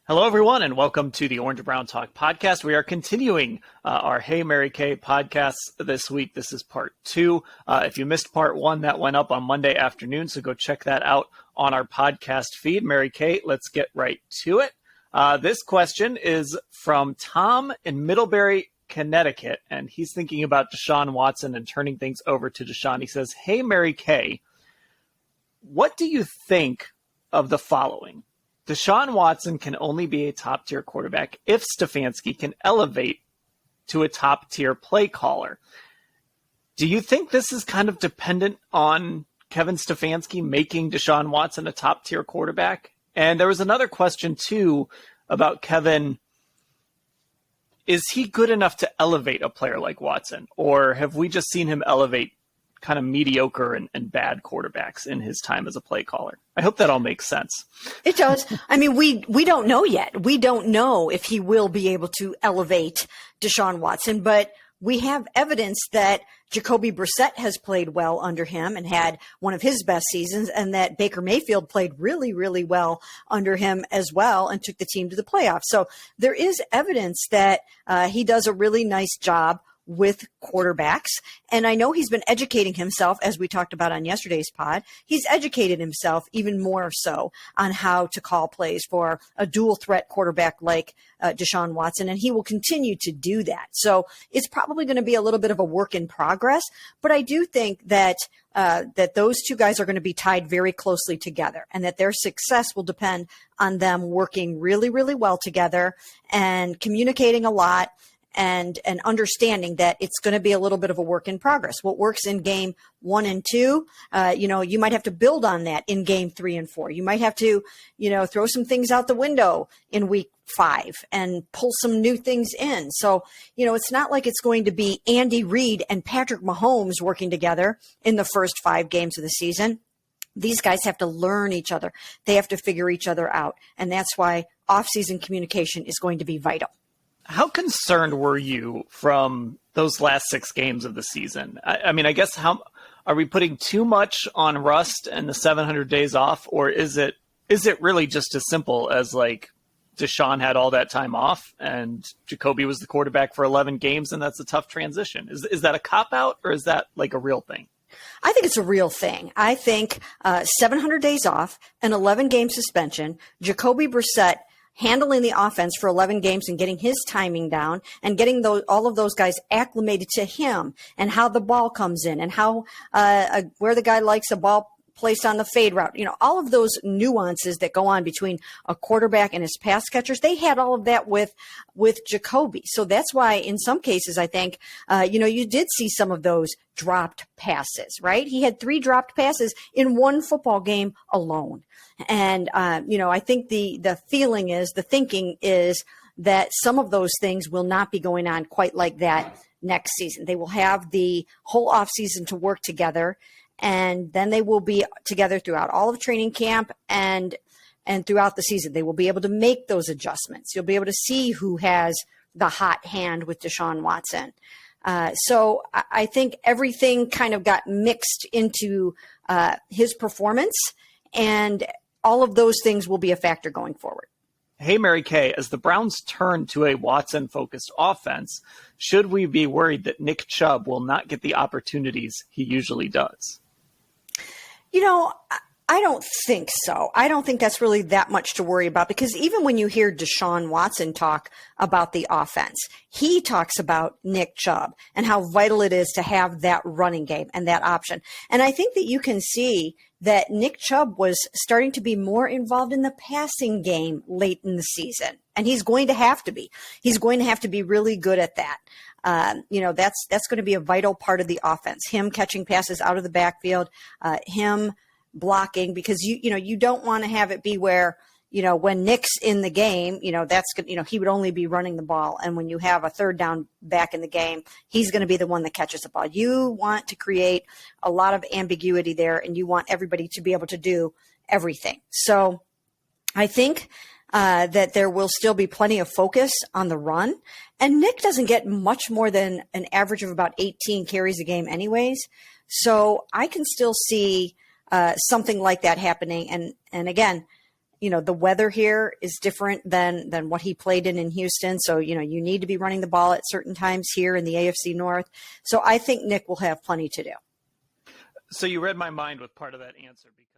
Hello, everyone, and welcome to the Orange and Brown Talk podcast. We are continuing our Hey, Mary Kay podcast this week. This is part 2. If you missed part 1, that went up on Monday afternoon, so go check that out on our podcast feed. Mary Kay, let's get right to it. This question is from Tom in Middlebury, Connecticut, and he's thinking about Deshaun Watson and turning things over to Deshaun. He says, "Hey, Mary Kay, what do you think of the following? Deshaun Watson can only be a top-tier quarterback if Stefanski can elevate to a top-tier play caller. Do you think this is kind of dependent on Kevin Stefanski making Deshaun Watson a top-tier quarterback?" And there was another question, too, about Kevin. Is he good enough to elevate a player like Watson? Or have we just seen him elevate kind of mediocre and bad quarterbacks in his time as a play caller? I hope that all makes sense. It does. I mean, we don't know yet. We don't know if he will be able to elevate Deshaun Watson, but we have evidence that Jacoby Brissette has played well under him and had one of his best seasons, and that Baker Mayfield played really, really well under him as well and took the team to the playoffs. So there is evidence that he does a really nice job with quarterbacks. And I know he's been educating himself, as we talked about on yesterday's pod. He's educated himself even more so on how to call plays for a dual threat quarterback like Deshaun Watson. And he will continue to do that. So it's probably going to be a little bit of a work in progress. But I do think that that those two guys are going to be tied very closely together, and that their success will depend on them working really, really well together and communicating a lot, and understanding that it's going to be a little bit of a work in progress. What works in game 1 and 2, you might have to build on that in game 3 and 4. You might have to, throw some things out the window in week 5 and pull some new things in. So, it's not like it's going to be Andy Reid and Patrick Mahomes working together in the first 5 games of the season. These guys have to learn each other. They have to figure each other out. And that's why off-season communication is going to be vital. How concerned were you from those last 6 games of the season? I mean, I guess how are we putting too much on rust and the 700 days off, or is it really just as simple as like Deshaun had all that time off and Jacoby was the quarterback for 11 games and that's a tough transition? Is that a cop-out, or is that like a real thing? I think it's a real thing. I think 700 days off, an 11-game suspension, Jacoby Brissette handling the offense for 11 games and getting his timing down and getting all of those guys acclimated to him and how the ball comes in and how where the guy likes a ball placed on the fade route. All of those nuances that go on between a quarterback and his pass catchers, they had all of that with Jacoby. So that's why in some cases, I think, you did see some of those dropped passes, right? He had 3 dropped passes in one football game alone. And, I think the thinking is that some of those things will not be going on quite like that next season. They will have the whole offseason to work together, and then they will be together throughout all of training camp and throughout the season. They will be able to make those adjustments. You'll be able to see who has the hot hand with Deshaun Watson. So I think everything kind of got mixed into his performance, and all of those things will be a factor going forward. Hey, Mary Kay, as the Browns turn to a Watson-focused offense, should we be worried that Nick Chubb will not get the opportunities he usually does? I don't think so. I don't think that's really that much to worry about, because even when you hear Deshaun Watson talk about the offense, he talks about Nick Chubb and how vital it is to have that running game and that option. And I think that you can see that Nick Chubb was starting to be more involved in the passing game late in the season. And he's going to have to be. He's going to have to be really good at that. That's going to be a vital part of the offense. Him catching passes out of the backfield, him blocking, because you don't want to have it be where, when Nick's in the game, that's good. He would only be running the ball. And when you have a third down back in the game, he's going to be the one that catches the ball. You want to create a lot of ambiguity there, and you want everybody to be able to do everything. So I think that there will still be plenty of focus on the run. And Nick doesn't get much more than an average of about 18 carries a game anyways. So I can still see something like that happening. And again, the weather here is different than what he played in Houston. So, you need to be running the ball at certain times here in the AFC North. So I think Nick will have plenty to do. So you read my mind with part of that answer, because